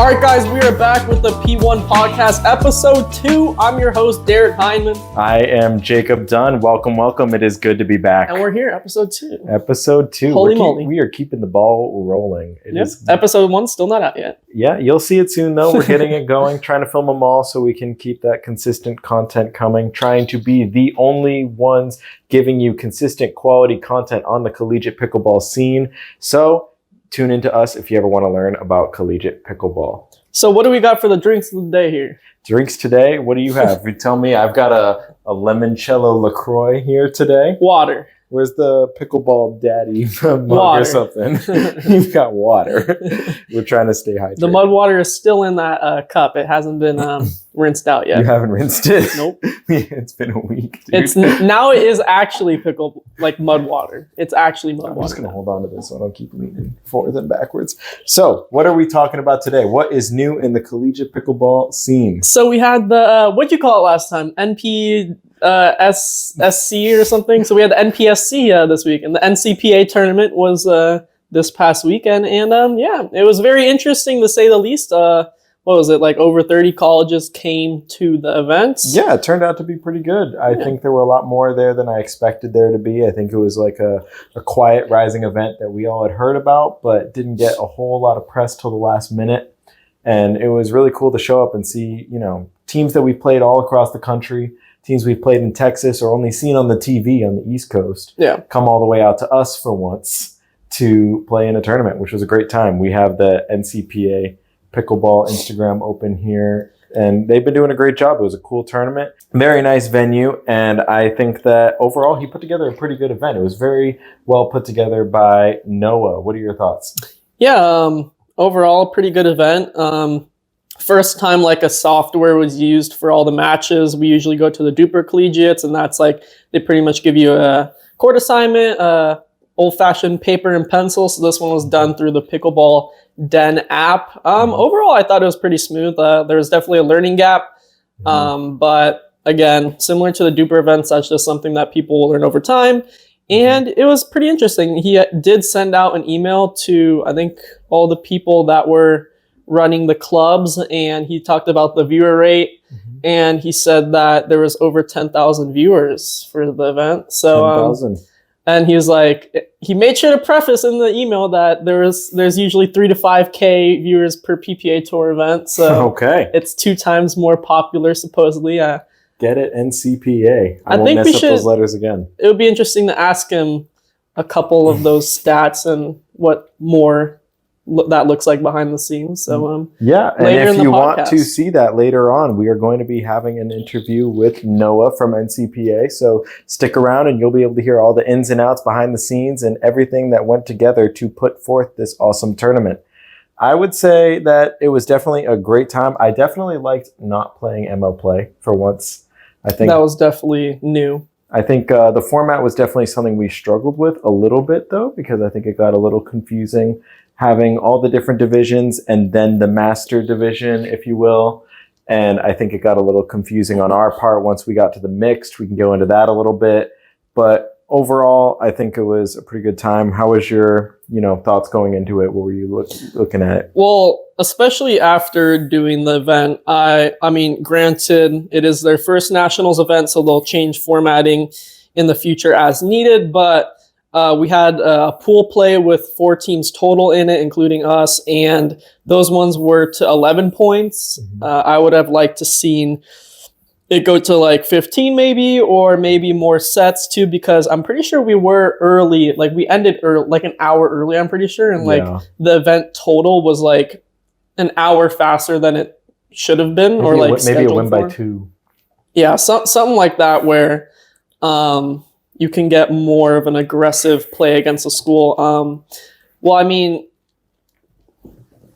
All right, guys, we are back with the P1 Podcast, Episode 2. I'm your host, Derek Heinman. I am Jacob Dunn. Welcome, welcome. It is good to be back. And we're here, Episode 2. Episode 2. Holy moly. We are keeping the ball rolling. Episode 1 still not out yet. Yeah, you'll see it soon, though. We're getting it going, trying to film them all so we can keep that consistent content coming, trying to be the only ones giving you consistent quality content on the collegiate pickleball scene. So tune into us if you ever want to learn about collegiate pickleball. So what do we got for the drinks of the day here? Drinks today? What do you have? You tell me. I've got a limoncello LaCroix here today. Water. Where's the pickleball daddy mug Water. or something? You've got water. We're trying to stay hydrated. The mud water is still in that cup. It hasn't been rinsed out yet. You haven't rinsed it? Nope. It's been a week, dude. Now it is actually mud water. It's actually mud water. I'm just going to hold on to this so I don't keep leaning forward and backwards. So what are we talking about today? What is new in the collegiate pickleball scene? So we had the, what'd you call it last time? SC or something. So we had the NPSC this week, and the NCPA tournament was this past weekend, and yeah, it was very interesting to say the least. What was it, like over 30 colleges came to the events? Yeah, it turned out to be pretty good. I think there were a lot more there than I expected there to be. I think it was like a quiet rising event that we all had heard about, but didn't get a whole lot of press till the last minute. And it was really cool to show up and see, teams that we played all across the country, teams we've played in Texas or only seen on the TV on the East Coast, come all the way out to us for once to play in a tournament, which was a great time. We have the NCPA Pickleball Instagram open here, and they've been doing a great job. It was a cool tournament, very nice venue, and I think that overall he put together a pretty good event. It was very well put together by Noah. What are your thoughts? Yeah, overall, pretty good event. First time like a software was used for all the matches. We usually go to the Duper Collegiates, and that's like they pretty much give you a court assignment, old-fashioned paper and pencil. So this one was done through the Pickleball Den app. Overall, I thought it was pretty smooth. There was definitely a learning gap, but again, similar to the Duper events, that's just something that people will learn over time. And it was pretty interesting. He did send out an email to, I think, all the people that were running the clubs, and he talked about the viewer rate, and he said that there was over 10,000 viewers for the event. So 10,000. And he was like, he made sure to preface in the email that there's usually 3 to 5K viewers per PPA tour event. So it's 2 times more popular, supposedly. Get it, NCPA. I won't think mess we up should, those letters again. It would be interesting to ask him a couple of those stats and what more that looks like behind the scenes. So yeah, and if you want to see that later on, we are going to be having an interview with Noah from NCPA. So stick around and you'll be able to hear all the ins and outs behind the scenes and everything that went together to put forth this awesome tournament. I would say that it was definitely a great time. I definitely liked not playing ML Play for once. I think that was definitely new. I think the format was definitely something we struggled with a little bit, though, because I think it got a little confusing having all the different divisions and then the master division, if you will. And I think it got a little confusing on our part. Once we got to the mixed, we can go into that a little bit. But overall, I think it was a pretty good time. How was your, thoughts going into it? What were you looking at? Well, especially after doing the event, I mean, granted, it is their first nationals event, so they'll change formatting in the future as needed. But we had a pool play with 4 teams total in it, including us, and those ones were to 11 points. I would have liked to seen it go to like 15 maybe, or maybe more sets too, because I'm pretty sure we were early, like we ended early, like an hour early, I'm pretty sure, and the event total was like an hour faster than it should have been, maybe or like maybe it went by 2. Yeah, something like that, where you can get more of an aggressive play against a school. Well, I mean,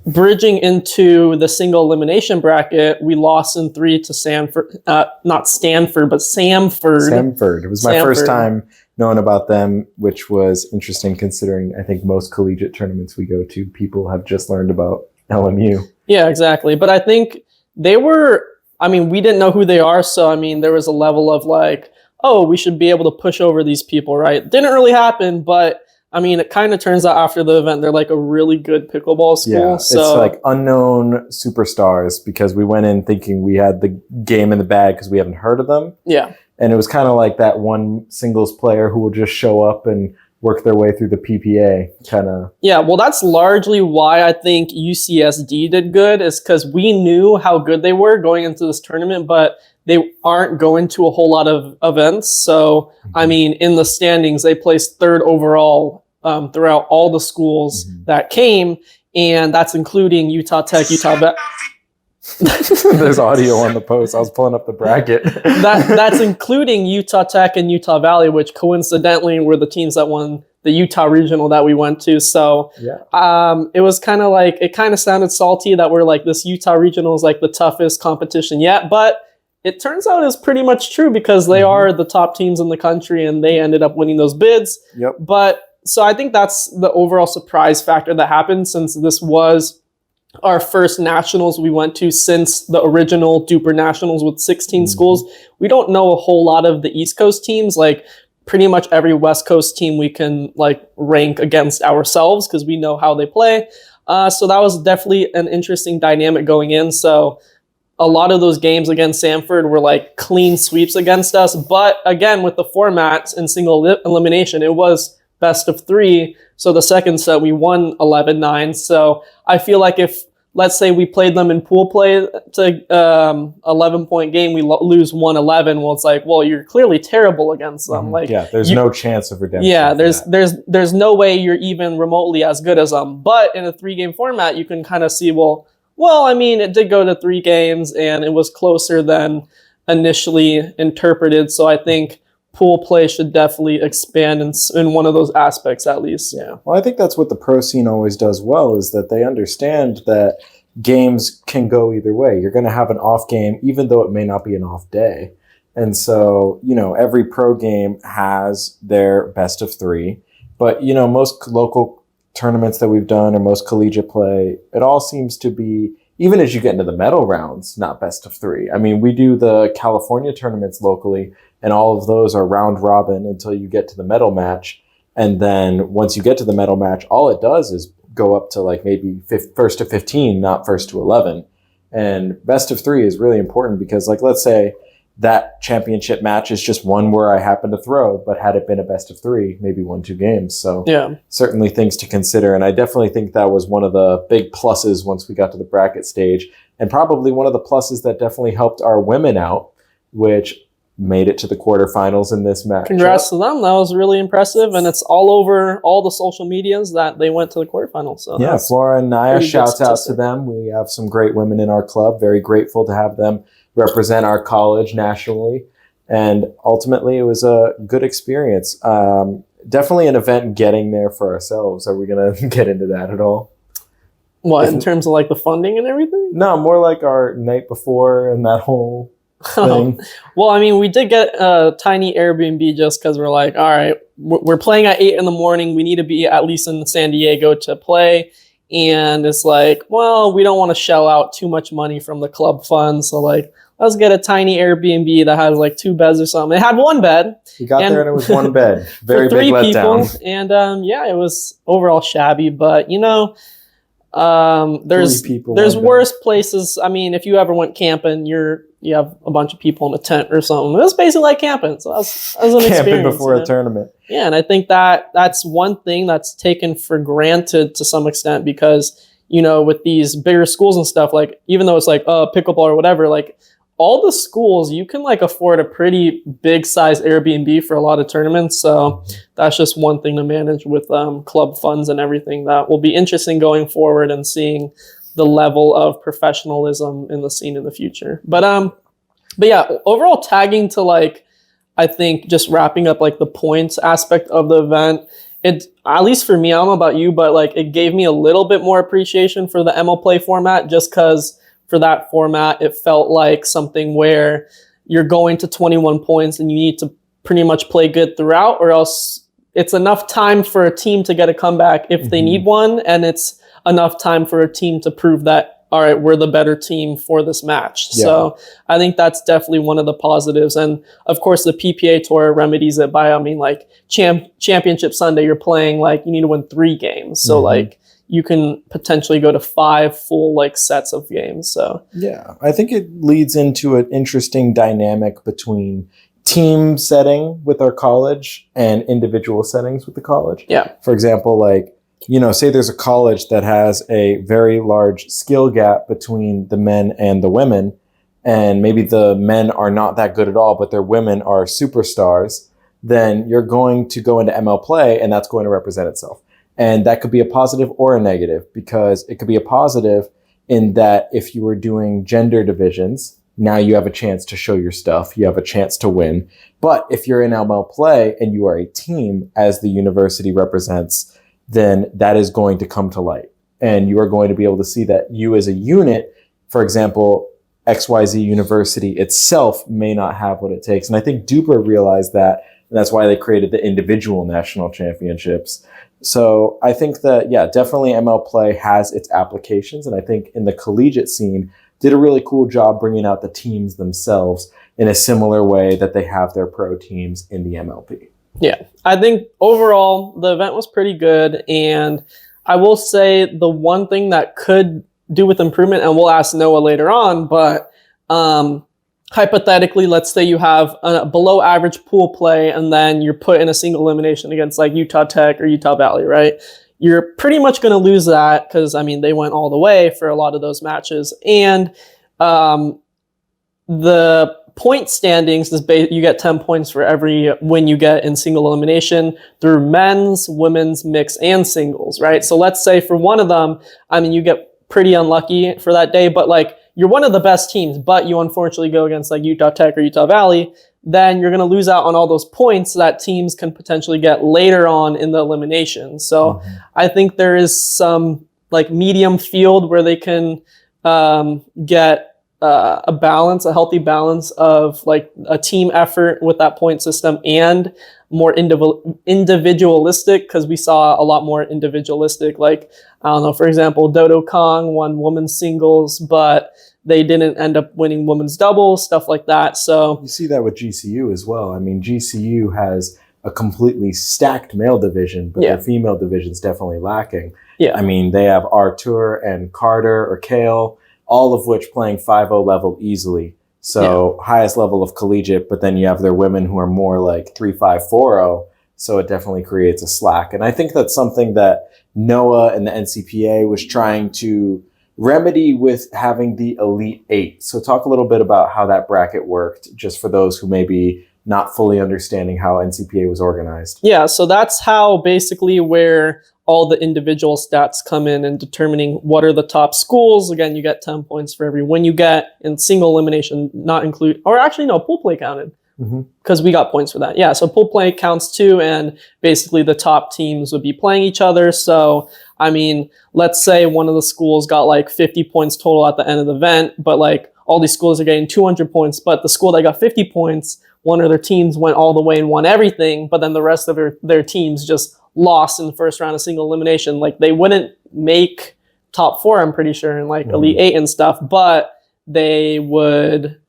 bridging into the single elimination bracket, we lost in 3 to Samford. Not Stanford, but Samford. Samford. It was my first time knowing about them, which was interesting considering I think most collegiate tournaments we go to, people have just learned about LMU. Yeah, exactly. But I think they were, we didn't know who they are. So, there was a level of like, oh, we should be able to push over these people, right? Didn't really happen, but I mean, it kind of turns out after the event, they're like a really good pickleball school. Yeah, so it's like unknown superstars because we went in thinking we had the game in the bag because we haven't heard of them. yeah. And it was kind of like that one singles player who will just show up and work their way through the PPA kind of. Yeah, well, that's largely why I think UCSD did good, is because we knew how good they were going into this tournament, but they aren't going to a whole lot of events. So, I mean, in the standings, they placed third overall throughout all the schools that came, and that's including Utah Tech, Utah Valley. There's audio on the post. I was pulling up the bracket. That's including Utah Tech and Utah Valley, which coincidentally were the teams that won the Utah regional that we went to. So it was kind of like, it kind of sounded salty that we're like, this Utah regional is like the toughest competition yet, but it turns out it's pretty much true because they are the top teams in the country and they ended up winning those bids. Yep. But so I think that's the overall surprise factor that happened, since this was our first nationals we went to since the original Duper Nationals with 16 schools. We don't know a whole lot of the East Coast teams. Like pretty much every West Coast team we can like rank against ourselves because we know how they play. So that was definitely an interesting dynamic going in. So a lot of those games against Samford were like clean sweeps against us. But again, with the formats in single elimination, it was best of 3. So the second set, we won 11-9. So I feel like if, let's say we played them in pool play to 11-point game, we lose 1-11. Well, it's like, well, you're clearly terrible against them. Like, there's no chance of redemption. Yeah, there's no way you're even remotely as good as them. But in a 3-game format, you can kind of see, well, I mean, it did go to 3 games and it was closer than initially interpreted. So I think pool play should definitely expand in one of those aspects at least. Yeah. Well, I think that's what the pro scene always does well, is that they understand that games can go either way. You're going to have an off game, even though it may not be an off day. And so, every pro game has their best of 3. But, most local tournaments that we've done or most collegiate play, it all seems to be, even as you get into the medal rounds, not best of 3. I mean, we do the California tournaments locally, and all of those are round robin until you get to the medal match. And then once you get to the medal match, all it does is go up to like maybe first to 15, not first to 11. And best of 3 is really important because, like, let's say that championship match is just one where I happen to throw, but had it been a best of 3, maybe 1-2 games. So certainly things to consider. And I definitely think that was one of the big pluses once we got to the bracket stage, and probably one of the pluses that definitely helped our women out, which made it to the quarterfinals in this match. Congrats to them. That was really impressive. And it's all over all the social medias that they went to the quarterfinals. So yeah, Flora and Naya, shouts out to them. We have some great women in our club. Very grateful to have them represent our college nationally. And ultimately, it was a good experience. Definitely an event getting there for ourselves. Are we going to get into that at all? What, in terms of like the funding and everything? No, more like our night before and that whole thing. Well, I mean, we did get a tiny Airbnb just because we're like, all right, we're playing at 8 in the morning. We need to be at least in San Diego to play. And it's like, well, we don't want to shell out too much money from the club fund. So like, let's get a tiny Airbnb that has like 2 beds or something. It had 1 bed. We got there and it was 1 bed. Very big letdown. And it was overall shabby, but there's worse places. I mean, if you ever went camping, you have a bunch of people in a tent or something. It was basically like camping. So that was an camping experience. Before a tournament. Yeah, and I think that's one thing that's taken for granted to some extent because, with these bigger schools and stuff, like even though it's like pickleball or whatever, like all the schools, you can like afford a pretty big size Airbnb for a lot of tournaments. So that's just one thing to manage with club funds and everything that will be interesting going forward and seeing the level of professionalism in the scene in the future. But yeah, overall tagging to like, I think just wrapping up like the points aspect of the event, it, at least for me, I don't know about you, but like it gave me a little bit more appreciation for the ML Play format just because for that format, it felt like something where you're going to 21 points and you need to pretty much play good throughout, or else it's enough time for a team to get a comeback if they need one, and it's enough time for a team to prove that all right, we're the better team for this match. Yeah. So I think that's definitely one of the positives. And of course, the PPA tour remedies it by, I mean, like championship Sunday, you're playing like you need to win 3 games. So like you can potentially go to 5 full like sets of games. So yeah, I think it leads into an interesting dynamic between team setting with our college and individual settings with the college. Yeah. For example, like, you know, say there's a college that has a very large skill gap between the men and the women, and maybe the men are not that good at all, but their women are superstars, then you're going to go into ML play and that's going to represent itself. And that could be a positive or a negative, because it could be a positive in that if you were doing gender divisions, now you have a chance to show your stuff. You have a chance to win. But if you're in ML play and you are a team, as the university represents, then that is going to come to light. And you are going to be able to see that you as a unit, for example, XYZ University itself may not have what it takes. And I think Duper realized that, and that's why they created the individual national championships. So I think that, yeah, definitely ML play has its applications. And I think in the collegiate scene, did a really cool job bringing out the teams themselves in a similar way that they have their pro teams in the MLP. yeah, I think overall the event was pretty good. And I will say the one thing that could do with improvement, and we'll ask Noah later on, but hypothetically, let's say you have a below average pool play and then you're put in a single elimination against like Utah Tech or Utah Valley, right? You're pretty much going to lose that because, I mean, they went all the way for a lot of those matches. And the point standings is you get 10 points for every win you get in single elimination through men's, women's, mixed, and singles, right? So let's say for one of them, I mean, you get pretty unlucky for that day, but like you're one of the best teams, but you unfortunately go against like Utah Tech or Utah Valley, then you're going to lose out on all those points that teams can potentially get later on in the elimination. So I think there is some like medium field where they can get a balance, a healthy balance of like a team effort with that point system and more individualistic, because we saw a lot more individualistic. Like, I don't know, for example, Dodo Kong won women's singles, but they didn't end up winning women's doubles, stuff like that. So you see that with GCU as well. I mean, GCU has a completely stacked male division, but their female division is definitely lacking. Yeah. I mean, they have Artur and Carter or Kale, all of which playing 5-0 level easily. So highest level of collegiate, but then you have their women who are more like 3-5, 4-0. So it definitely creates a slack. And I think that's something that Noah and the NCPA was trying to remedy with having the Elite 8. So talk a little bit about how that bracket worked, just for those who may be not fully understanding how NCPA was organized. Yeah, so that's how basically where all the individual stats come in and determining what are the top schools. Again, you get 10 points for every win you get in single elimination, not include, or actually no, pool play counted because we got points for that. Yeah, so pool play counts too, and basically the top teams would be playing each other. So, I mean, let's say one of the schools got like 50 points total at the end of the event, but like all these schools are getting 200 points, but the school that got 50 points, one of their teams went all the way and won everything, but then the rest of their teams just lost in the first round of single elimination. Like they wouldn't make top 4, I'm pretty sure, in like Elite 8 and stuff, but they would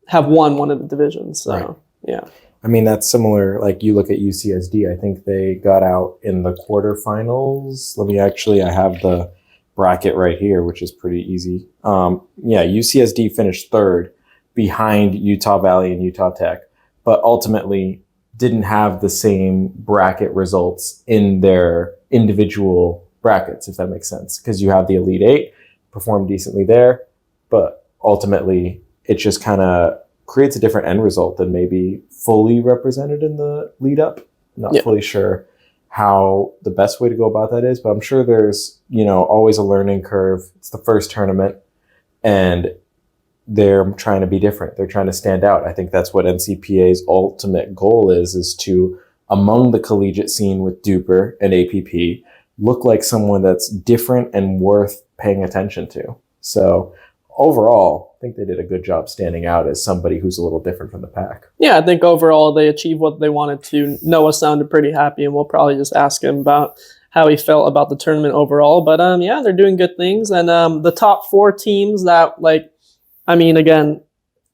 have won one of the divisions. So, yeah. I mean, that's similar. Like you look at UCSD, I think they got out in the quarterfinals. I have the bracket right here, which is pretty easy. UCSD finished 3rd behind Utah Valley and Utah Tech, but ultimately didn't have the same bracket results in their individual brackets, if that makes sense. Because you have the Elite 8, performed decently there, but ultimately it just kind of creates a different end result than maybe fully represented in the lead up. Not fully sure how the best way to go about that is, but I'm sure there's, always a learning curve. It's the first tournament and they're trying to be different. They're trying to stand out. I think that's what NCPA's ultimate goal is to, among the collegiate scene with Duper and APP, look like someone that's different and worth paying attention to. So overall, think they did a good job standing out as somebody who's a little different from the pack. Yeah, I think overall they achieved what they wanted to. Noah sounded pretty happy, and we'll probably just ask him about how he felt about the tournament overall. But yeah, they're doing good things. And the top 4 teams that, like, I mean, again,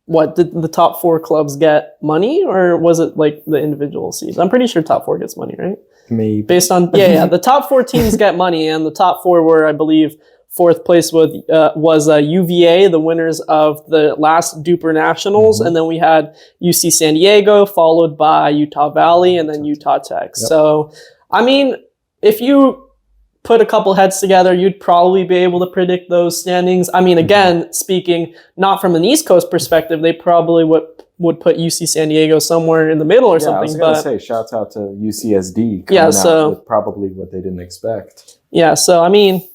what did the top 4 clubs get money, or was it like the individual seeds? I'm pretty sure top 4 gets money, right? Maybe. Based on the top 4 teams get money, and the top 4 were, I believe, 4th place was UVA, the winners of the last Duper Nationals, and then we had UC San Diego, followed by Utah Valley, and then Utah Tech. Yep. So, I mean, if you put a couple heads together, you'd probably be able to predict those standings. I mean, again, speaking not from an East Coast perspective, they probably would put UC San Diego somewhere in the middle or something. I was going to say, shouts out to UCSD coming out with probably what they didn't expect. Yeah, so I mean,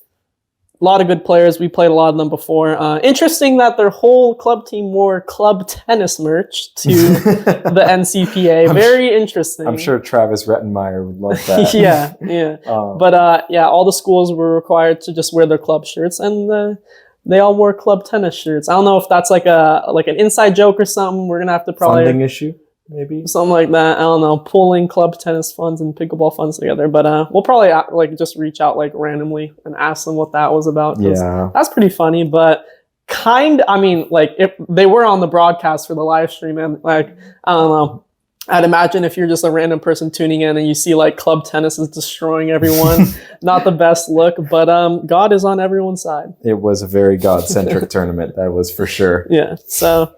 a lot of good players. We played a lot of them before. Interesting that their whole club team wore club tennis merch to the NCPA. Very interesting. I'm sure Travis Rettenmeyer would love that. yeah. But yeah, all the schools were required to just wear their club shirts, and they all wore club tennis shirts. I don't know if that's like an inside joke or something. We're gonna have to probably funding issue. Maybe something like that. I don't know, pulling club tennis funds and pickleball funds together. But we'll probably like just reach out like randomly and ask them what that was about. Yeah, that's pretty funny. But I mean, like if they were on the broadcast for the live stream, and like I don't know, I'd imagine if you're just a random person tuning in and you see like club tennis is destroying everyone, not the best look. But God is on everyone's side. It was a very God-centric tournament, that was for sure. Yeah. So.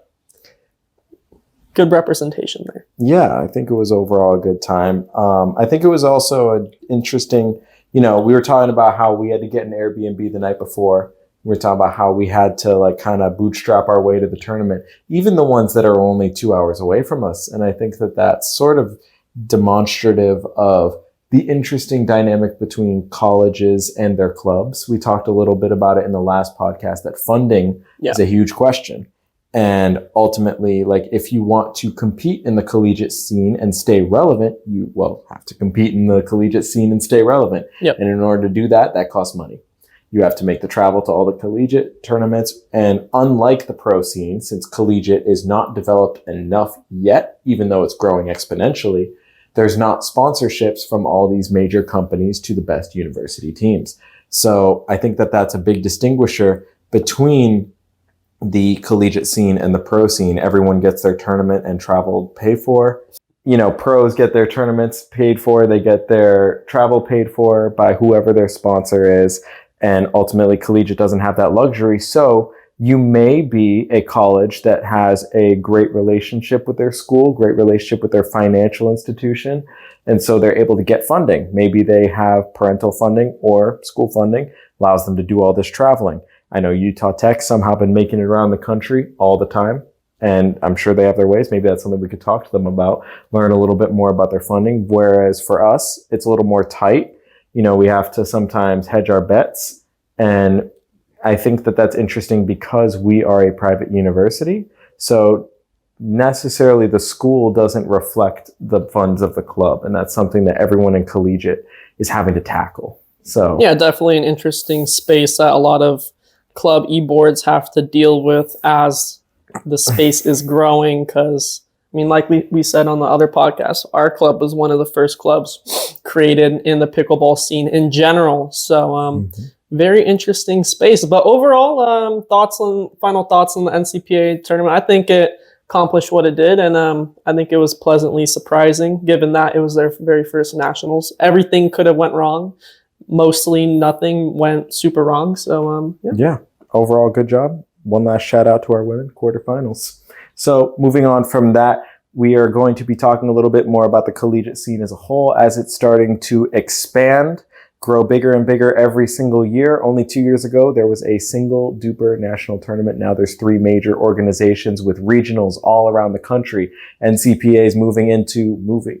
Good representation there. Yeah, I think it was overall a good time. I think it was also an interesting, we were talking about how we had to get an Airbnb the night before. We were talking about how we had to like kind of bootstrap our way to the tournament, even the ones that are only 2 hours away from us. And I think that that's sort of demonstrative of the interesting dynamic between colleges and their clubs. We talked a little bit about it in the last podcast, that funding is a huge question. And ultimately, like if you want to compete in the collegiate scene and stay relevant, you have to compete in the collegiate scene and stay relevant. Yep. And in order to do that, that costs money. You have to make the travel to all the collegiate tournaments. And unlike the pro scene, since collegiate is not developed enough yet, even though it's growing exponentially, there's not sponsorships from all these major companies to the best university teams. So I think that that's a big distinguisher between the collegiate scene and the pro scene. Everyone gets their tournament and travel paid for. Pros get their tournaments paid for. They get their travel paid for by whoever their sponsor is. And ultimately, collegiate doesn't have that luxury. So you may be a college that has a great relationship with their school, great relationship with their financial institution. And so they're able to get funding. Maybe they have parental funding or school funding, allows them to do all this traveling. I know Utah Tech somehow been making it around the country all the time, and I'm sure they have their ways. Maybe that's something we could talk to them about, learn a little bit more about their funding. Whereas for us, it's a little more tight. We have to sometimes hedge our bets. And I think that that's interesting because we are a private university. So necessarily the school doesn't reflect the funds of the club. And that's something that everyone in collegiate is having to tackle. So yeah, definitely an interesting space that a lot of club e-boards have to deal with as the space is growing. Because I mean, like we said on the other podcast, our club was one of the first clubs created in the pickleball scene in general. So very interesting space. But overall, final thoughts on the NCPA tournament. I think it accomplished what it did, and I think it was pleasantly surprising given that it was their very first nationals. Everything could have went wrong. Mostly nothing went super wrong. So yeah, overall good job. One last shout out to our women quarterfinals. So moving on from that, we are going to be talking a little bit more about the collegiate scene as a whole as it's starting to expand, grow bigger and bigger every single year. Only 2 years ago, there was a single duper national tournament. Now there's 3 major organizations with regionals all around the country. NCPA is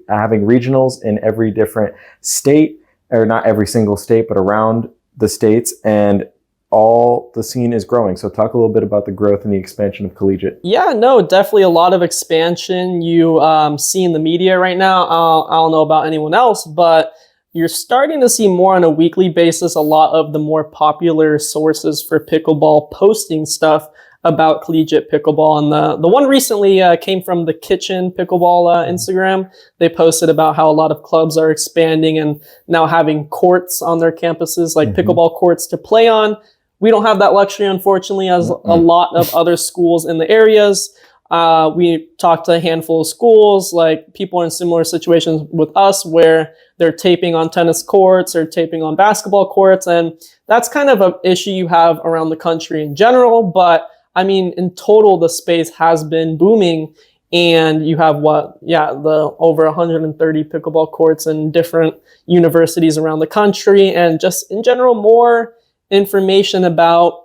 having regionals in every different state, or not every single state, but around the states, and all the scene is growing. So talk a little bit about the growth and the expansion of collegiate. Yeah, no, definitely a lot of expansion. You see in the media right now. I don't know about anyone else, but you're starting to see more on a weekly basis a lot of the more popular sources for pickleball posting stuff about collegiate pickleball. And the one recently came from the Kitchen Pickleball Instagram. They posted about how a lot of clubs are expanding and now having courts on their campuses, like pickleball courts to play on. We don't have that luxury, unfortunately, as a lot of other schools in the areas. We talked to a handful of schools, like people in similar situations with us where they're taping on tennis courts or taping on basketball courts. And that's kind of an issue you have around the country in general. But I mean, in total, the space has been booming. And you have the over 130 pickleball courts in different universities around the country. And just in general, more information about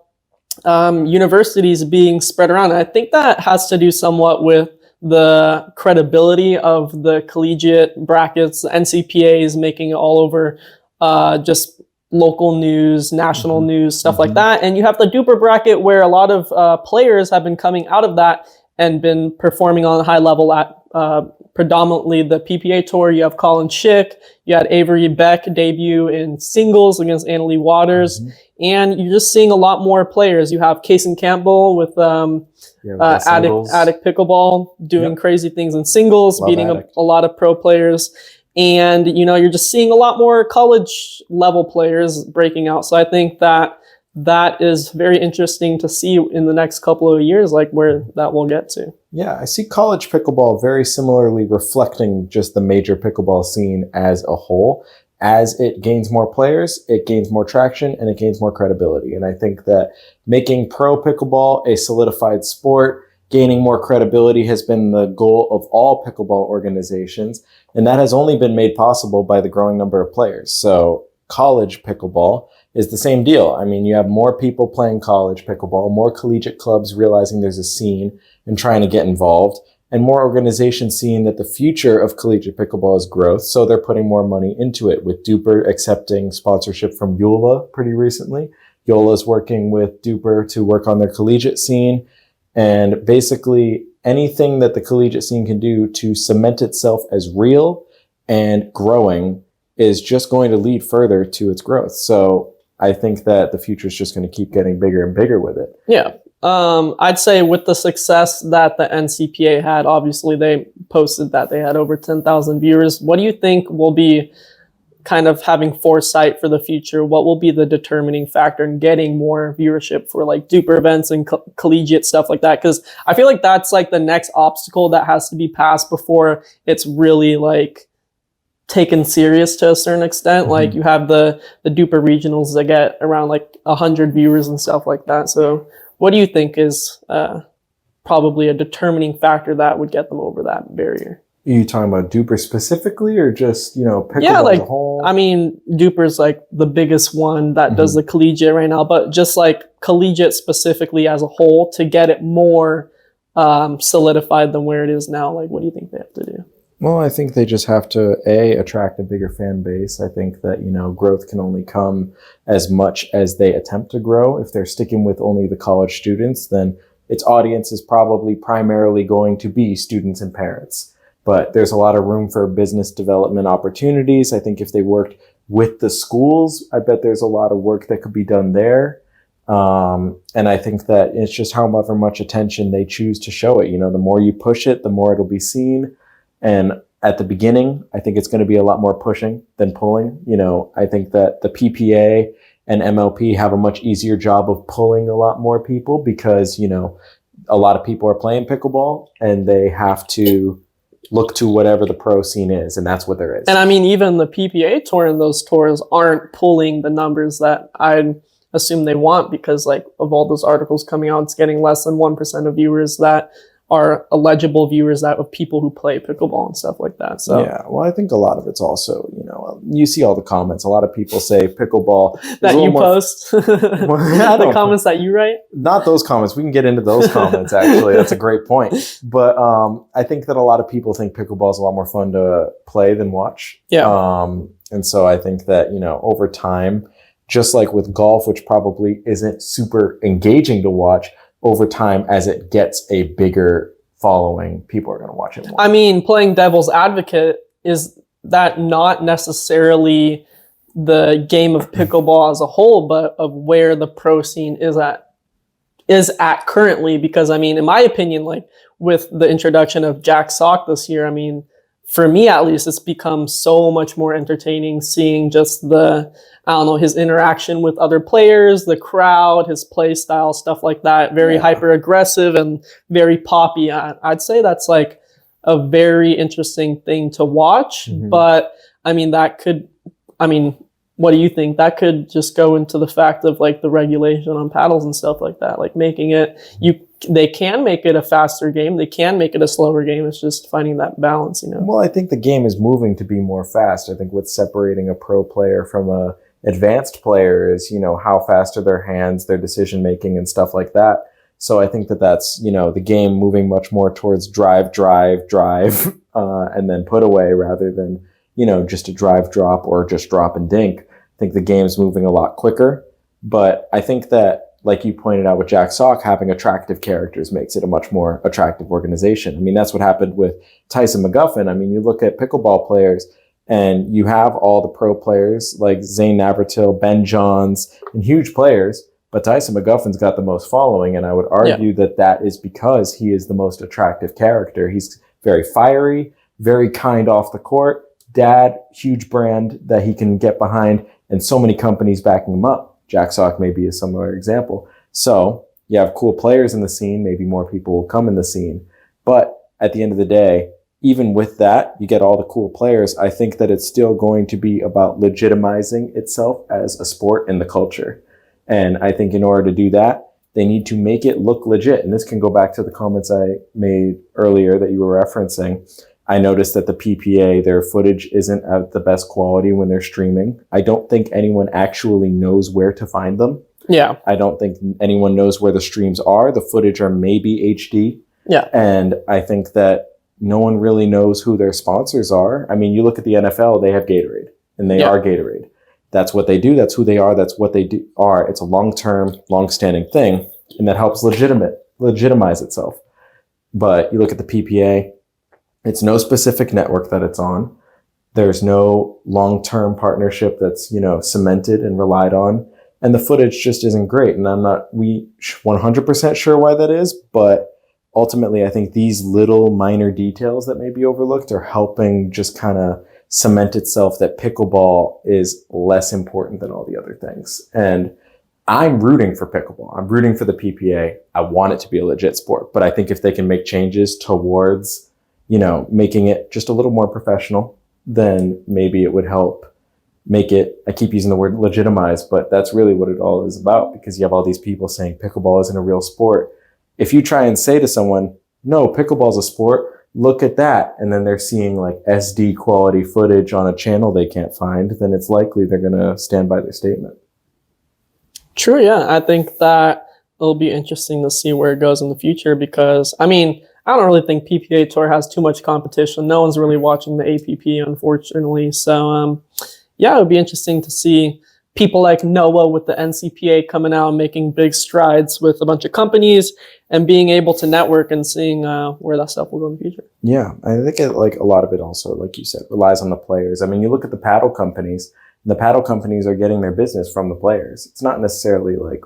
universities being spread around. And I think that has to do somewhat with the credibility of the collegiate brackets. The NCPA is making it all over just local news, national news, stuff like that. And you have the Duper bracket where a lot of players have been coming out of that and been performing on a high level at predominantly the PPA tour. You have Colin Schick, you had Avery Beck debut in singles against Annalie Waters, and you're just seeing a lot more players. You have Kason Campbell with Attic Pickleball doing crazy things in singles, beating a lot of pro players. And, you know, you're just seeing a lot more college level players breaking out. So I think that is very interesting to see in the next couple of years, like where that will get to. Yeah, I see college pickleball very similarly reflecting just the major pickleball scene as a whole. As it gains more players, it gains more traction and it gains more credibility. And I think that making pro pickleball a solidified sport, gaining more credibility has been the goal of all pickleball organizations. And that has only been made possible by the growing number of players. So college pickleball is the same deal. I mean, you have more people playing college pickleball, more collegiate clubs realizing there's a scene and trying to get involved, and more organizations seeing that the future of collegiate pickleball is growth. So they're putting more money into it, with Duper accepting sponsorship from Yola pretty recently. Yola's working with Duper to work on their collegiate scene. And basically anything that the collegiate scene can do to cement itself as real and growing is just going to lead further to its growth. So I think that the future is just going to keep getting bigger and bigger with it. Yeah. I'd say with the success that the NCPA had, obviously they posted that they had over 10,000 viewers. What do you think will be kind of having foresight for the future? What will be the determining factor in getting more viewership for like Duper events and collegiate stuff like that? Because I feel like that's like the next obstacle that has to be passed before it's really like taken serious to a certain extent. Like you have the Duper regionals that get around like 100 viewers and stuff like that. So what do you think is probably a determining factor that would get them over that barrier? Are you talking about Duper specifically, or just, you know, pickleball as a whole? I mean, Duper's like the biggest one that does the collegiate right now, but just like collegiate specifically as a whole to get it more solidified than where it is now. Like, what do you think they have to do? Well, I think they just have to, attract a bigger fan base. I think that, you know, growth can only come as much as they attempt to grow. If they're sticking with only the college students, then its audience is probably primarily going to be students and parents. But there's a lot of room for business development opportunities. I think if they worked with the schools, I bet there's a lot of work that could be done there. And I think that it's just however much attention they choose to show it. You know, the more you push it, the more it'll be seen. And at the beginning, I think it's going to be a lot more pushing than pulling. You know, I think that the PPA and MLP have a much easier job of pulling a lot more people because, you know, a lot of people are playing pickleball and they have to look to whatever the pro scene is, and that's what there is. And I mean, even the PPA tour and those tours aren't pulling the numbers that I'd assume they want because, like, of all those articles coming out, it's getting less than 1% of viewers that are eligible viewers that of people who play pickleball and stuff like that. So yeah, well, I think a lot of it's also, you know, you see all the comments. A lot of people say pickleball that you post, the comments that you write. Not those comments. We can get into those comments. Actually, that's a great point. But I think that a lot of people think pickleball is a lot more fun to play than watch. Yeah. And so I think that, you know, over time, just like with golf, which probably isn't super engaging to watch, over time, as it gets a bigger following, people are going to watch it more. I mean, playing devil's advocate, is that not necessarily the game of pickleball as a whole, but of where the pro scene is at is at currently, because I mean, in my opinion, like with the introduction of Jack Sock this year, I mean, for me at least, it's become so much more entertaining seeing just I don't know, his interaction with other players, the crowd, his play style, stuff like that. Very hyper aggressive and very poppy. I'd say that's like a very interesting thing to watch. But I mean, what do you think? That could just go into the fact of like the regulation on paddles and stuff like that, like making it, they can make it a faster game. They can make it a slower game. It's just finding that balance, you know? Well, I think the game is moving to be more fast. I think what's separating a pro player from a advanced player is, you know, how fast are their hands, their decision making and stuff like that. So I think that's, you know, the game moving much more towards drive, and then put away rather than, you know, just a drive, drop, or just drop and dink. I think the game's moving a lot quicker. But I think that, like you pointed out with Jack Sock, having attractive characters makes it a much more attractive organization. I mean, that's what happened with Tyson McGuffin. I mean, you look at pickleball players and you have all the pro players like Zane Navratil, Ben Johns, and huge players, but Tyson McGuffin's got the most following. And I would argue that is because he is the most attractive character. He's very fiery, very kind off the court, dad, huge brand that he can get behind, and so many companies backing him up. Jack Sock may be a similar example. So you have cool players in the scene. Maybe more people will come in the scene. But at the end of the day, even with that, you get all the cool players. I think that it's still going to be about legitimizing itself as a sport in the culture. And I think in order to do that, they need to make it look legit. And this can go back to the comments I made earlier that you were referencing. I noticed that the PPA, their footage isn't at the best quality when they're streaming. I don't think anyone actually knows where to find them. Yeah. I don't think anyone knows where the streams are. The footage are maybe HD. Yeah. And I think that no one really knows who their sponsors are. I mean, you look at the NFL, they have Gatorade, and they are Gatorade. That's what they do. That's who they are. That's what they are. It's a long-term, long-standing thing, and that helps legitimize itself. But you look at the PPA, it's no specific network that it's on. There's no long-term partnership that's, you know, cemented and relied on. And the footage just isn't great. And I'm not 100% sure why that is, but ultimately I think these little minor details that may be overlooked are helping just kind of cement itself that pickleball is less important than all the other things. And I'm rooting for pickleball. I'm rooting for the PPA. I want it to be a legit sport, but I think if they can make changes towards, you know, making it just a little more professional, then maybe it would help make it, I keep using the word legitimize, but that's really what it all is about, because you have all these people saying pickleball isn't a real sport. If you try and say to someone, no, pickleball's a sport, look at that, and then they're seeing like SD quality footage on a channel they can't find, then it's likely they're going to stand by their statement. True, yeah. I think that it'll be interesting to see where it goes in the future, because, I mean, I don't really think PPA Tour has too much competition. No one's really watching the APP, unfortunately. So, yeah, it would be interesting to see people like Noah with the NCPA coming out and making big strides with a bunch of companies and being able to network and seeing where that stuff will go in the future. Yeah, I think like a lot of it also, like you said, relies on the players. I mean, you look at the paddle companies. The paddle companies are getting their business from the players. It's not necessarily like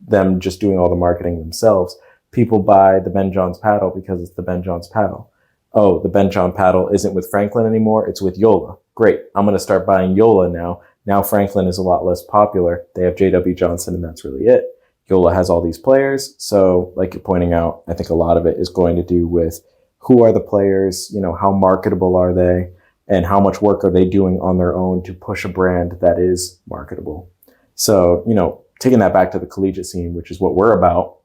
them just doing all the marketing themselves. People buy the Ben Johns paddle because it's the Ben Johns paddle. Oh, the Ben John paddle isn't with Franklin anymore. It's with Yola. Great. I'm going to start buying Yola now. Now Franklin is a lot less popular. They have J.W. Johnson, and that's really it. Yola has all these players. So like you're pointing out, I think a lot of it is going to do with who are the players, you know, how marketable are they, and how much work are they doing on their own to push a brand that is marketable. So, you know, taking that back to the collegiate scene, which is what we're about,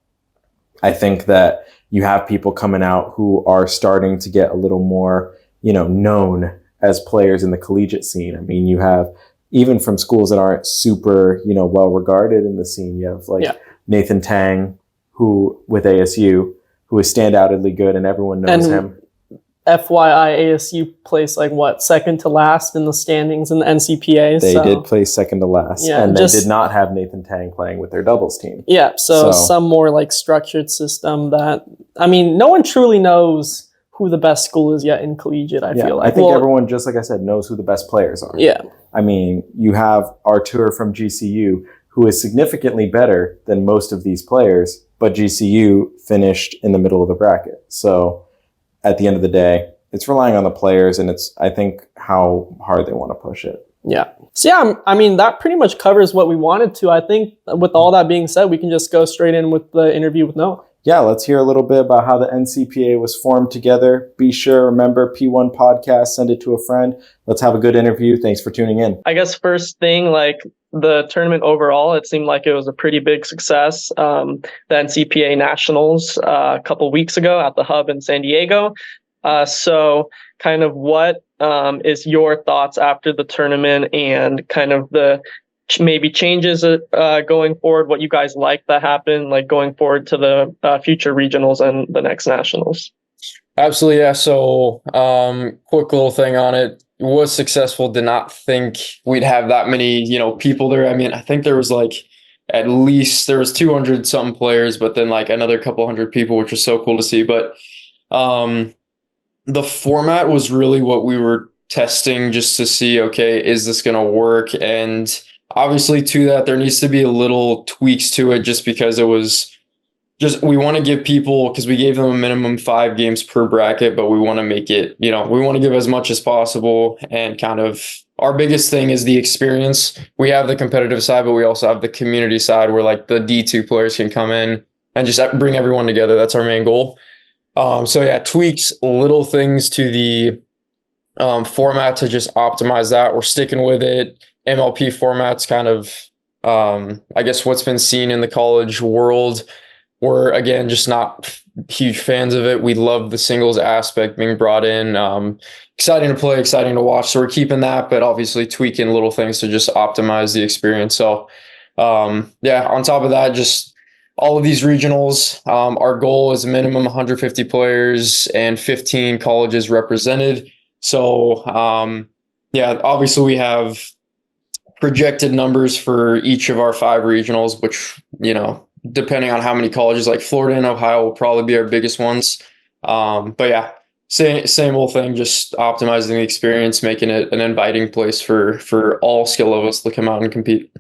I think that you have people coming out who are starting to get a little more, you know, known as players in the collegiate scene. I mean, you have, even from schools that aren't super, you know, well regarded in the scene, you have like Nathan Tang, who with ASU, who is standoutedly good and everyone knows him. FYI, ASU placed like what, second to last in the standings in the NCPA. They did place second to last, and they did not have Nathan Tang playing with their doubles team. Yeah, so some more like structured system that, I mean, no one truly knows who the best school is yet in collegiate, I feel like. I think everyone, just like I said, knows who the best players are. Yeah. I mean, you have Artur from GCU, who is significantly better than most of these players, but GCU finished in the middle of the bracket. So at the end of the day, it's relying on the players, and it's, I think, how hard they want to push it. Yeah. So yeah, I mean, that pretty much covers what we wanted to. I think with all that being said, we can just go straight in with the interview with Noah. Yeah, let's hear a little bit about how the NCPA was formed together. Be sure, remember, P1 Podcast, send it to a friend. Let's have a good interview. Thanks for tuning in. I guess first thing, like the tournament overall, it seemed like it was a pretty big success. The NCPA Nationals a couple weeks ago at the Hub in San Diego. So kind of what is your thoughts after the tournament and kind of the maybe changes going forward, what you guys like that happened, like going forward to the future regionals and the next nationals? Absolutely, yeah. So quick little thing on it. Was successful. Did not think we'd have that many, people there. I mean, I think there was at least 200 something players, but then like another couple hundred people, which was so cool to see. But the format was really what we were testing just to see, okay, is this going to work? And obviously to that, there needs to be a little tweaks to it just because it was we want to give people, because we gave them a minimum 5 games per bracket, but we want to make it, we want to give as much as possible. And kind of our biggest thing is the experience. We have the competitive side, but we also have the community side where like the D2 players can come in and just bring everyone together. That's our main goal. So yeah, tweaks, little things to the format to just optimize that. We're sticking with it. MLP format's kind of, I guess, what's been seen in the college world. We're, again, just not huge fans of it. We love the singles aspect being brought in. Exciting to play, exciting to watch. So we're keeping that, but obviously tweaking little things to just optimize the experience. So yeah, on top of that, just all of these regionals, our goal is a minimum 150 players and 15 colleges represented. So yeah, obviously we have projected numbers for each of our 5 regionals, which, depending on how many colleges, like Florida and Ohio will probably be our biggest ones. But yeah, same old thing, just optimizing the experience, making it an inviting place for all skill levels to come out and compete.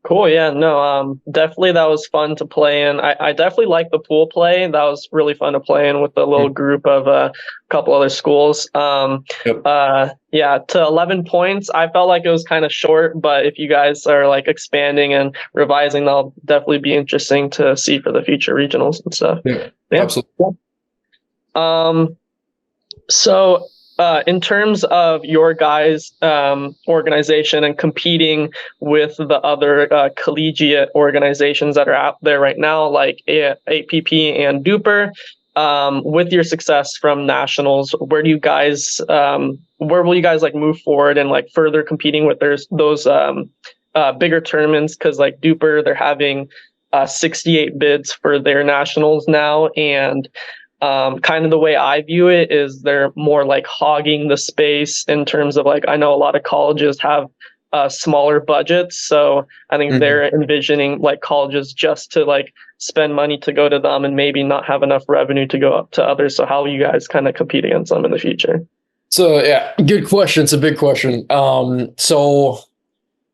Cool. Yeah, no, definitely that was fun to play in. I definitely like the pool play. That was really fun to play in with a little group of a couple other schools. Yep. Yeah, to 11 points, I felt like it was kind of short, but if you guys are like expanding and revising, that'll definitely be interesting to see for the future regionals and stuff. Yeah. Absolutely. So in terms of your guys' organization and competing with the other collegiate organizations that are out there right now, like APP and Duper, with your success from nationals, where will you guys like move forward and like further competing with those bigger tournaments? Because like Duper, they're having 68 bids for their nationals now, and kind of the way I view it is they're more like hogging the space in terms of like, I know a lot of colleges have smaller budgets. So I think they're envisioning like colleges just to like spend money to go to them and maybe not have enough revenue to go up to others. So how will you guys kind of compete against them in the future? So yeah, good question. It's a big question. So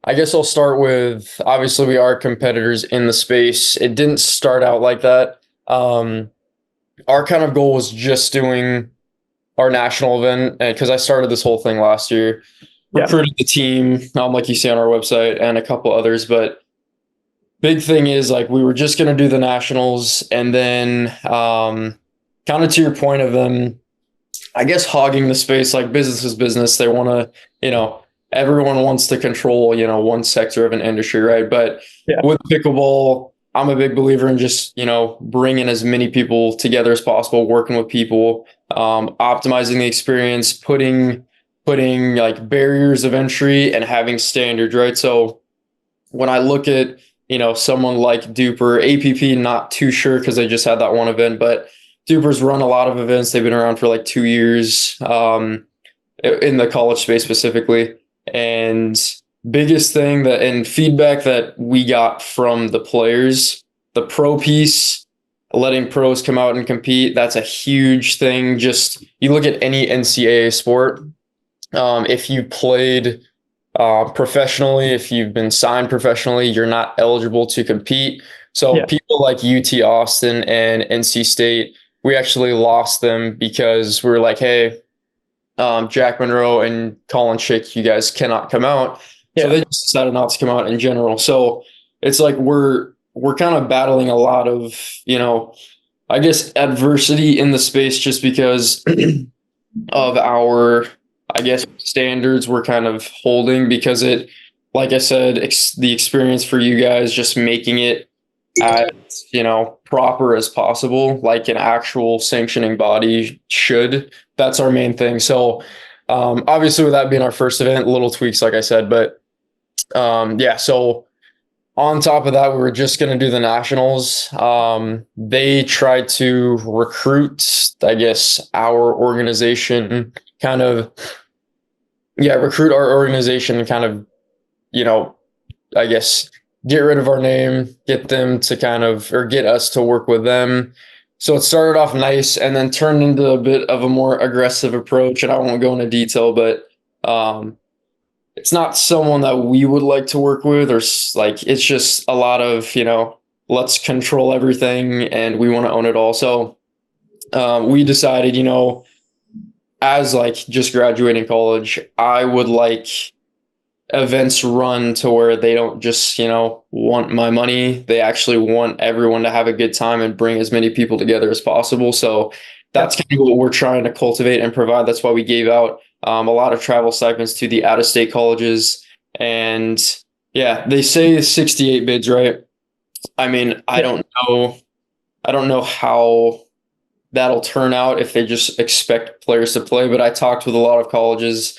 I guess I'll start with, obviously we are competitors in the space. It didn't start out like that. Our kind of goal was just doing our national event, because I started this whole thing last year, recruited the team, like you see on our website, and a couple others. But big thing is like we were just going to do the nationals, and then kind of to your point of them, I guess, hogging the space. Like business is business. They want to, everyone wants to control, one sector of an industry, right? But with pickleball, I'm a big believer in just, bringing as many people together as possible, working with people, optimizing the experience, putting like barriers of entry and having standards, right? So when I look at, someone like Duper, APP, not too sure because they just had that one event, but Duper's run a lot of events. They've been around for like 2 years in the college space specifically. And biggest thing and feedback that we got from the players, the pro piece, letting pros come out and compete, that's a huge thing. Just you look at any NCAA sport, if you played Professionally, if you've been signed professionally, you're not eligible to compete. So Yeah. people like UT Austin and NC State, we actually lost them because we were like, hey, Jack Monroe and Colin Schick, you guys cannot come out. So Yeah. they just decided not to come out in general. So it's like we're kind of battling a lot of, I guess adversity in the space just because of our, I guess, standards we're kind of holding because it, like I said, the experience for you guys, just making it as, proper as possible, like an actual sanctioning body should. That's our main thing. So, obviously with that being our first event, little tweaks, like I said, but, yeah, so on top of that, we were just going to do the nationals. They tried to recruit, I guess, our organization kind of, yeah, recruit our organization and kind of, I guess, get rid of our name, get them to kind of, or get us to work with them. So it started off nice and then turned into a bit of a more aggressive approach. And I won't go into detail, but it's not someone that we would like to work with, or like, it's just a lot of, let's control everything and we want to own it all. So we decided, as like just graduating college, I would like events run to where they don't just, want my money. They actually want everyone to have a good time and bring as many people together as possible. So that's kind of what we're trying to cultivate and provide. That's why we gave out a lot of travel stipends to the out-of-state colleges. And yeah, they say 68 bids, right? I mean, I don't know how that'll turn out if they just expect players to play, but I talked with a lot of colleges.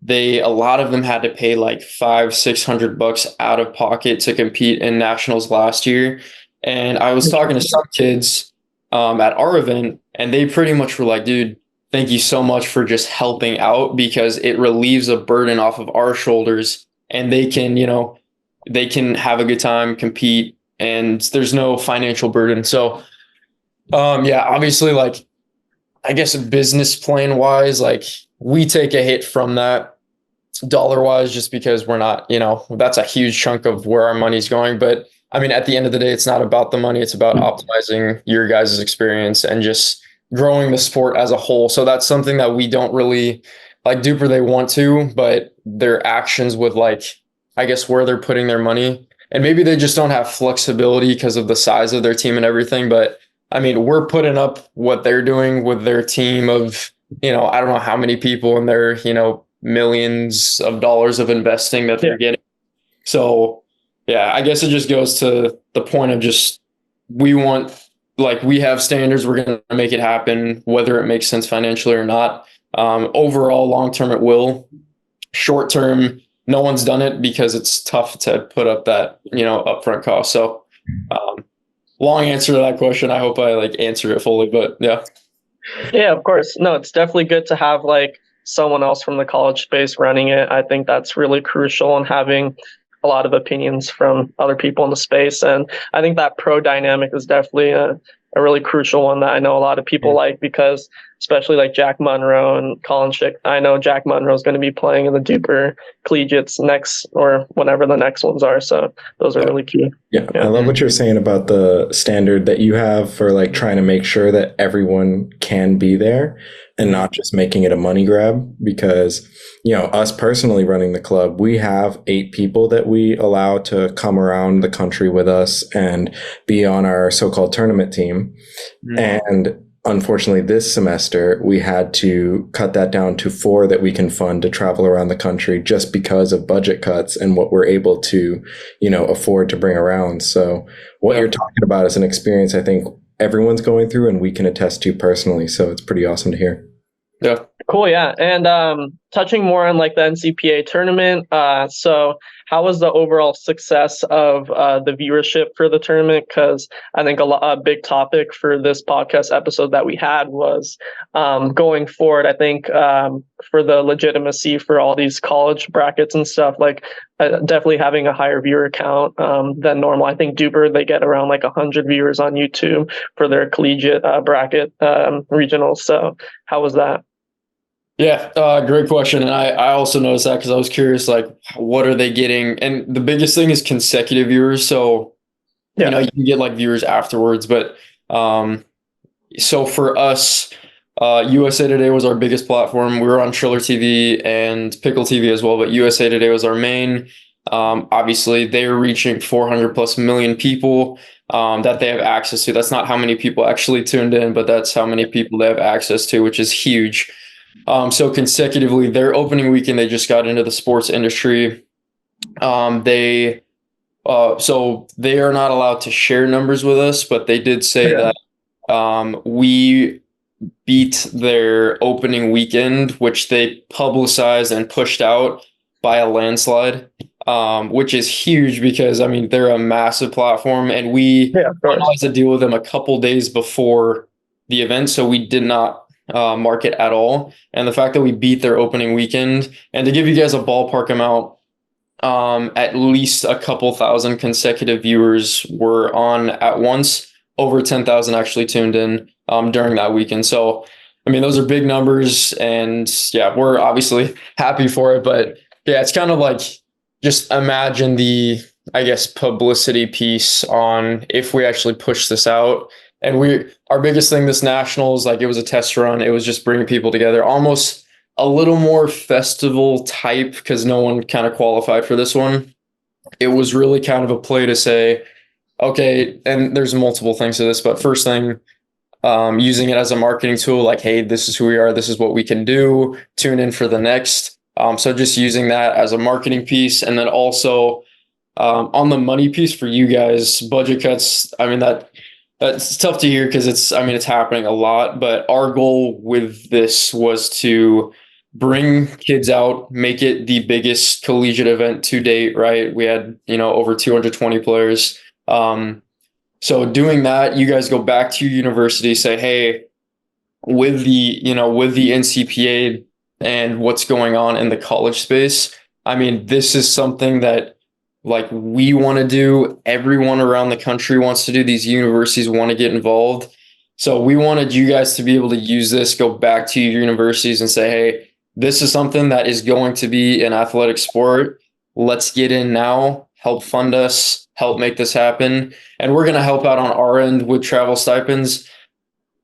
A lot of them had to pay like $500-600 out of pocket to compete in nationals last year. And I was talking to some kids at our event, and they pretty much were like, dude, thank you so much for just helping out, because it relieves a burden off of our shoulders and they can, they can have a good time, compete, and there's no financial burden. So, yeah, obviously, like, I guess business plan wise, like, we take a hit from that dollar wise, just because we're not, that's a huge chunk of where our money's going. But I mean, at the end of the day, it's not about the money. It's about optimizing your guys' experience and just growing the sport as a whole. So that's something that we don't really like. Duper, they want to, but their actions with, like, I guess, where they're putting their money, and maybe they just don't have flexibility because of the size of their team and everything. But I mean, we're putting up what they're doing with their team of, I don't know how many people and their, millions of dollars of investing that they're getting. So yeah, I guess it just goes to the point of just, we have standards, we're going to make it happen, whether it makes sense financially or not. Overall, long-term, it will. Short-term, no one's done it because it's tough to put up that, upfront cost. So, long answer to that question. I hope I answered it fully, but yeah. Yeah, of course. No, it's definitely good to have someone else from the college space running it. I think that's really crucial, and having a lot of opinions from other people in the space. And I think that pro dynamic is definitely a really crucial one that I know a lot of people like, because especially like Jack Monroe and Colin Schick, I know Jack Monroe is going to be playing in the Duper Collegiates next, or whenever the next ones are. So those are really key. Yeah, I love what you're saying about the standard that you have for trying to make sure that everyone can be there and not just making it a money grab. Because, us personally running the club, we have 8 people that we allow to come around the country with us and be on our so-called tournament team. And unfortunately, this semester, we had to cut that down to 4 that we can fund to travel around the country, just because of budget cuts and what we're able to, afford to bring around. So what you're talking about is an experience I think everyone's going through and we can attest to personally. So it's pretty awesome to hear. Yeah. Cool. Yeah. And touching more on the NCPA tournament. So how was the overall success of the viewership for the tournament? Because I think a big topic for this podcast episode that we had was going forward. I think for the legitimacy for all these college brackets and stuff, definitely having a higher viewer count than normal. I think Duper, they get around 100 viewers on YouTube for their collegiate bracket regionals. So how was that? Yeah, great question. And I also noticed that because I was curious, like, what are they getting? And the biggest thing is consecutive viewers. So, Yeah. you can get like viewers afterwards. But so for us, USA Today was our biggest platform. We were on Triller TV and Pickle TV as well, but USA Today was our main. Obviously, they're reaching 400 plus million people that they have access to. That's not how many people actually tuned in, but that's how many people they have access to, which is huge. So consecutively, their opening weekend, they just got into the sports industry. They so they are not allowed to share numbers with us, but they did say Okay. that we beat their opening weekend, which they publicized and pushed out by a landslide, which is huge because I mean they're a massive platform, and we Yeah, of course. finalized a deal with them a couple days before the event, so we did not market at all. And the fact that we beat their opening weekend, and to give you guys a ballpark amount, at least a couple thousand consecutive viewers were on at once. Over 10,000 actually tuned in during that weekend. So, I mean, those are big numbers, and yeah, we're obviously happy for it. But yeah, it's kind of like just imagine the, I guess, publicity piece on if we actually push this out. And our biggest thing this nationals, like it was a test run. It was just bringing people together, almost a little more festival type because no one kind of qualified for this one. It was really kind of a play to say, okay, and there's multiple things to this, but first thing, using it as a marketing tool, like, hey, this is who we are, this is what we can do, tune in for the next. So just using that as a marketing piece. And then also on the money piece for you guys, budget cuts, I mean, that's tough to hear because it's happening a lot, but our goal with this was to bring kids out, make it the biggest collegiate event to date, right? We had, over 220 players. So doing that, you guys go back to your university, say, hey, with the NCPA and what's going on in the college space, I mean, this is something that like we want to do. Everyone around the country wants to do. These universities want to get involved. So we wanted you guys to be able to use this, go back to your universities and say, hey, this is something that is going to be an athletic sport. Let's get in now, help fund us, help make this happen. And we're going to help out on our end with travel stipends.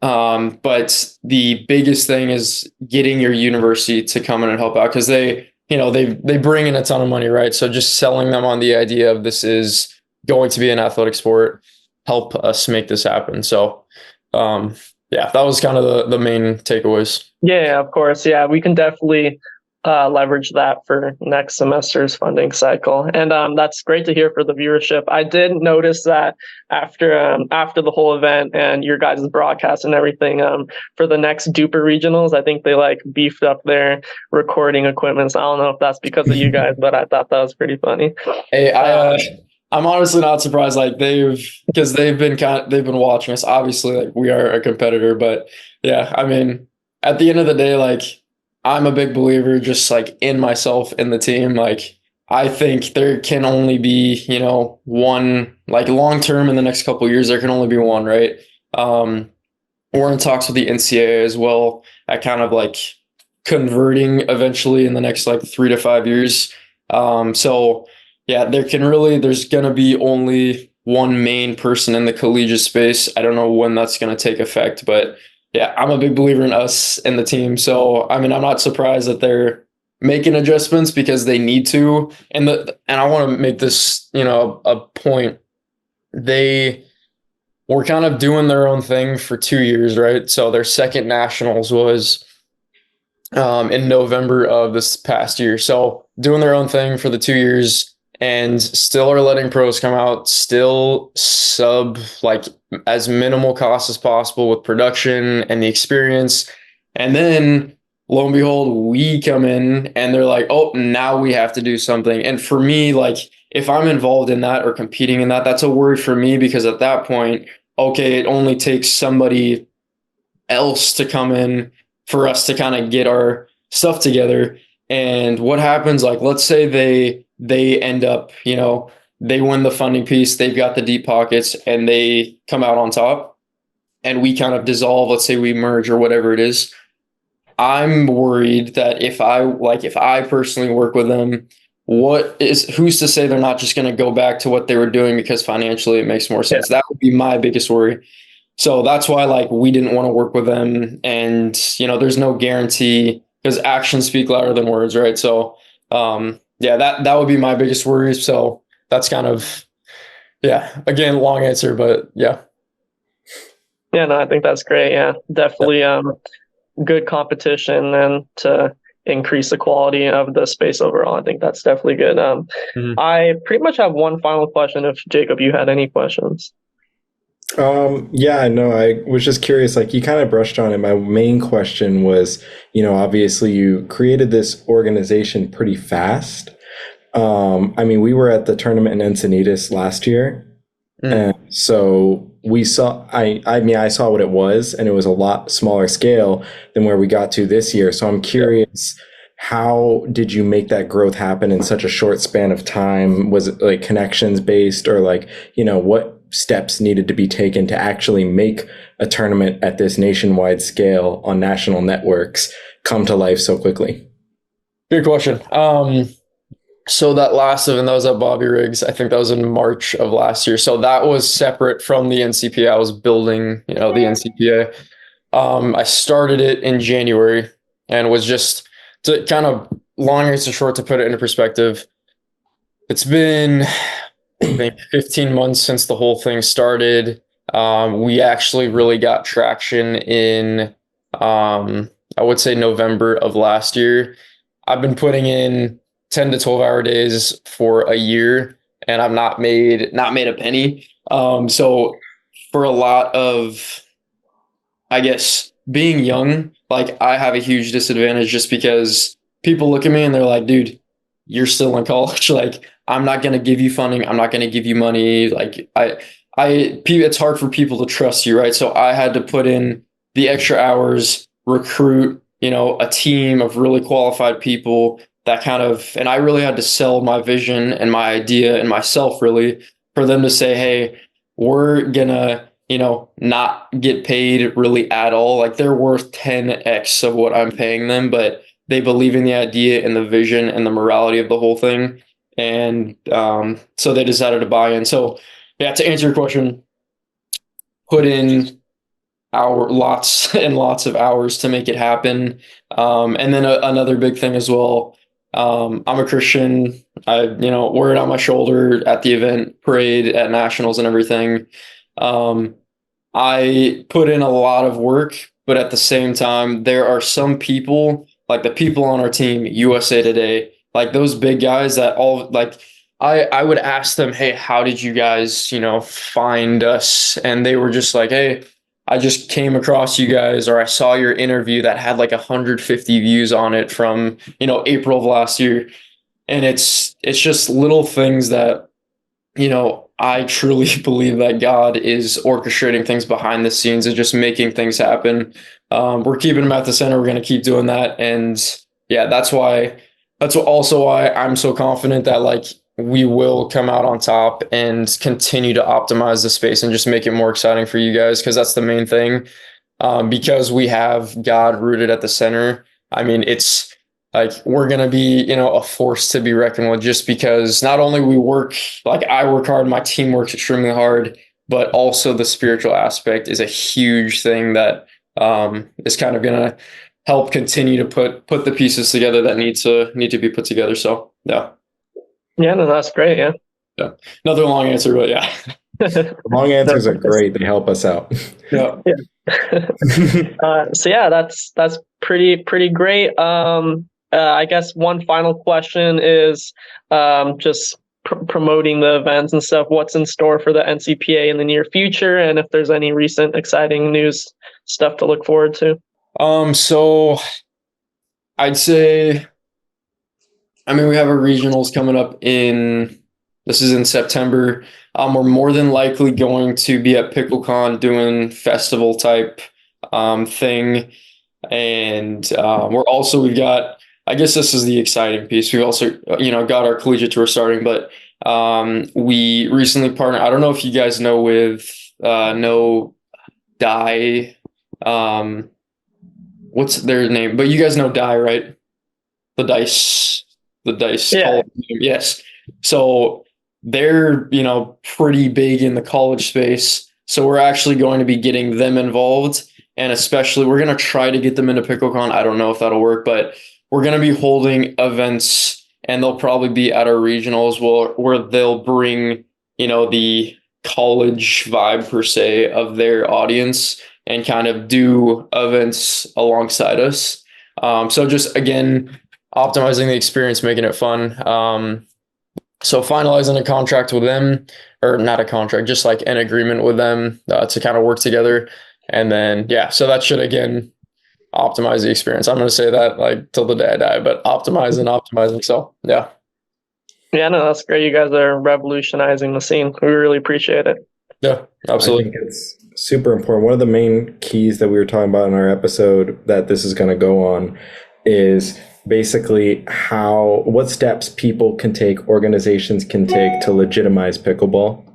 But the biggest thing is getting your university to come in and help out because they bring in a ton of money, right? So just selling them on the idea of this is going to be an athletic sport, help us make this happen. So, yeah, that was kind of the main takeaways. Yeah, of course. Yeah, we can definitely leverage that for next semester's funding cycle, and that's great to hear for the viewership. I did notice that after the whole event and your guys' broadcast and everything, for the next Duper regionals, I think they like beefed up their recording equipment. So I don't know if that's because of you guys, but I thought that was pretty funny. Hey, I'm honestly not surprised. Like because they've been watching us. Obviously, like we are a competitor, but yeah, I mean, at the end of the day, like I'm a big believer just like in myself, in the team. Like I think there can only be, one, like long term in the next couple of years, there can only be one, right? We're in talks with the NCAA as well at kind of like converting eventually in the next like 3 to 5 years. So yeah, there's gonna be only one main person in the collegiate space. I don't know when that's gonna take effect, but yeah, I'm a big believer in us and the team. So, I mean, I'm not surprised that they're making adjustments because they need to. And I want to make this, a point. They were kind of doing their own thing for 2 years, right? So their second nationals was in November of this past year. So doing their own thing for the 2 years and still are letting pros come out, still sub like as minimal cost as possible with production and the experience. And then lo and behold, we come in and they're like, oh, now we have to do something. And for me, like if I'm involved in that or competing in that, that's a worry for me because at that point, okay, it only takes somebody else to come in for us to kind of get our stuff together. And what happens, like, let's say they end up, they win the funding piece, they've got the deep pockets and they come out on top and we kind of dissolve, let's say we merge or whatever it is. I'm worried that if I personally work with them, who's to say they're not just going to go back to what they were doing because financially it makes more sense. That would be my biggest worry. So that's why like we didn't want to work with them, and there's no guarantee because actions speak louder than words, right? So yeah, that would be my biggest worry. So that's kind of, yeah, again, long answer, but yeah. Yeah, no, I think that's great. Yeah, definitely good competition and to increase the quality of the space overall. I think that's definitely good. I pretty much have one final question if Jacob, you had any questions. Yeah, no, I was just curious, like you kind of brushed on it. My main question was, obviously you created this organization pretty fast. I mean, we were at the tournament in Encinitas last year. And so we saw, I mean, I saw what it was, and it was a lot smaller scale than where we got to this year. So I'm curious, how did you make that growth happen in such a short span of time? Was it like connections based, or like, what steps needed to be taken to actually make a tournament at this nationwide scale on national networks come to life so quickly? Good question. So that last event, that was at Bobby Riggs. I think that was in March of last year. So that was separate from the NCPA. I was building, the NCPA. I started it in January and was just to kind of long answer short to put it into perspective. It's been maybe 15 months since the whole thing started. We actually really got traction in, I would say November of last year. I've been putting in 10 to 12 hour days for a year, and I've not made a penny. So for a lot of, I guess, being young, like I have a huge disadvantage just because people look at me and they're like, dude, you're still in college. Like, I'm not going to give you funding. I'm not going to give you money. Like it's hard for people to trust you. Right. So I had to put in the extra hours, recruit, a team of really qualified people that kind of, and I really had to sell my vision and my idea and myself really for them to say, hey, we're gonna, not get paid really at all. Like they're worth 10x of what I'm paying them, but they believe in the idea and the vision and the morality of the whole thing. And so they decided to buy in. So yeah, to answer your question, put in lots and lots of hours to make it happen. And then another big thing as well. I'm a Christian. I, wear it on my shoulder at the event, parade at nationals and everything. I put in a lot of work, but at the same time, there are some people, like the people on our team, USA Today, like those big guys that all like, I would ask them, hey, how did you guys, find us? And they were just like, hey, I just came across you guys, or I saw your interview that had like 150 views on it from, April of last year. And it's just little things that, I truly believe that God is orchestrating things behind the scenes and just making things happen. We're keeping them at the center. We're going to keep doing that. And yeah, that's also why I'm so confident that like we will come out on top and continue to optimize the space and just make it more exciting for you guys. Cause that's the main thing. Because we have God rooted at the center. I mean, it's like, we're going to be, a force to be reckoned with, just because not only I work hard, my team works extremely hard, but also the spiritual aspect is a huge thing that, is kind of going to help continue to put the pieces together that need to be put together. So yeah. Yeah, no, that's great. Yeah. Yeah. Another long answer, but yeah. Long answers are great. They help us out. Yeah. So yeah, that's pretty great. I guess one final question is just promoting the events and stuff. What's in store for the NCPA in the near future, and if there's any recent exciting news stuff to look forward to? So I'd say, I mean, we have our regionals coming up this is in September. We're more than likely going to be at PickleCon doing festival type thing. And we've got, I guess this is the exciting piece. We've also, got our collegiate tour starting, but we recently partnered, I don't know if you guys know what's their name? But you guys know Die, right? The dice. Yeah. College team. Yes. So they're, pretty big in the college space. So we're actually going to be getting them involved. And especially, we're going to try to get them into PickleCon. I don't know if that'll work, but we're going to be holding events, and they'll probably be at our regionals where they'll bring, the college vibe per se of their audience and kind of do events alongside us. So just, again, optimizing the experience, making it fun. So finalizing a contract with them, or not a contract, just like an agreement with them to kind of work together. And then, so that should, again, optimize the experience. I'm going to say that like till the day I die, but optimizing. So, yeah. Yeah, no, that's great. You guys are revolutionizing the scene. We really appreciate it. Yeah, absolutely. I think it's super important. One of the main keys that we were talking about in our episode that this is going to go on is basically what steps people can take, organizations can take to legitimize pickleball.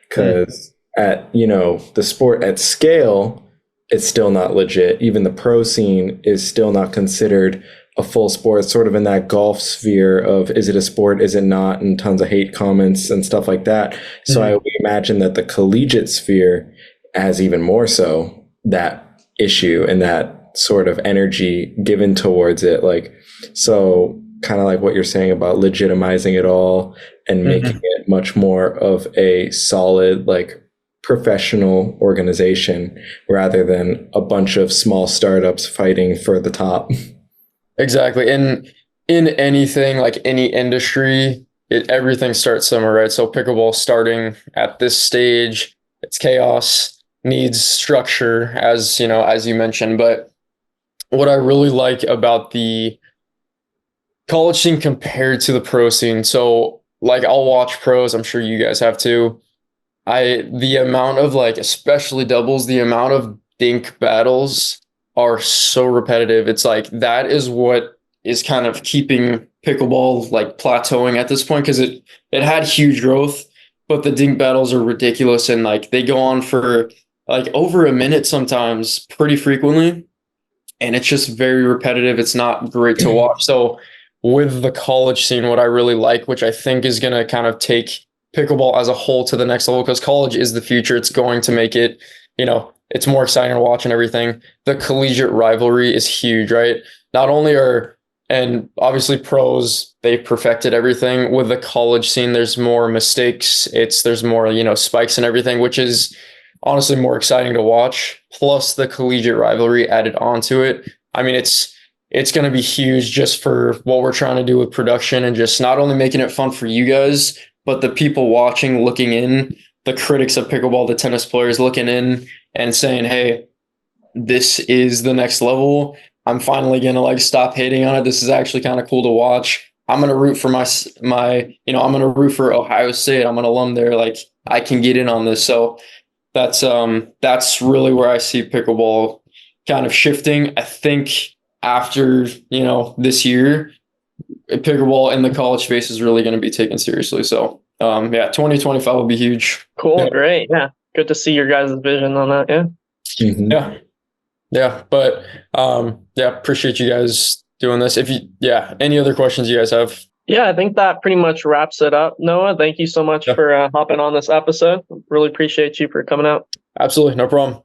Because at, the sport at scale, it's still not legit. Even the pro scene is still not considered a full sport. It's sort of in that golf sphere of, is it a sport, is it not, and tons of hate comments and stuff like that. So I would imagine that the collegiate sphere has even more so that issue and that sort of energy given towards it. Like, so kind of like what you're saying about legitimizing it all and making it much more of a solid, like, professional organization rather than a bunch of small startups fighting for the top. Exactly. And in anything, like any industry, everything starts somewhere, right? So pickleball starting at this stage, it's chaos, needs structure, as you mentioned. But what I really like about the college scene compared to the pro scene, so like I'll watch pros, I'm sure you guys have too. The amount of, like, especially doubles, the amount of dink battles are so repetitive. It's like that is what is kind of keeping pickleball like plateauing at this point, because it had huge growth, but the dink battles are ridiculous, and like they go on for like over a minute sometimes, pretty frequently, and it's just very repetitive. It's not great to watch. So with the college scene, what I really like, which I think is going to kind of take pickleball as a whole to the next level, because college is the future. It's going to make it, it's more exciting to watch and everything. The collegiate rivalry is huge, right? Not only and obviously pros, they perfected everything. With the college scene, there's more mistakes. There's more, spikes and everything, which is honestly more exciting to watch. Plus the collegiate rivalry added onto it. I mean, it's going to be huge just for what we're trying to do with production and just not only making it fun for you guys, but the people watching, looking in, the critics of pickleball, the tennis players looking in and saying, hey, this is the next level. I'm finally going to like stop hating on it. This is actually kind of cool to watch. I'm going to root for my, I'm going to root for Ohio State. I'm an alum there. Like, I can get in on this. So that's really where I see pickleball kind of shifting. I think after, this year, pickleball in the college space is really going to be taken seriously. So, 2025 will be huge. Cool. Yeah. Great. Yeah. Good to see your guys' vision on that. Yeah. Mm-hmm. Yeah. But, appreciate you guys doing this. Any other questions you guys have? Yeah, I think that pretty much wraps it up. Noah, thank you so much for hopping on this episode. Really appreciate you for coming out. Absolutely. No problem.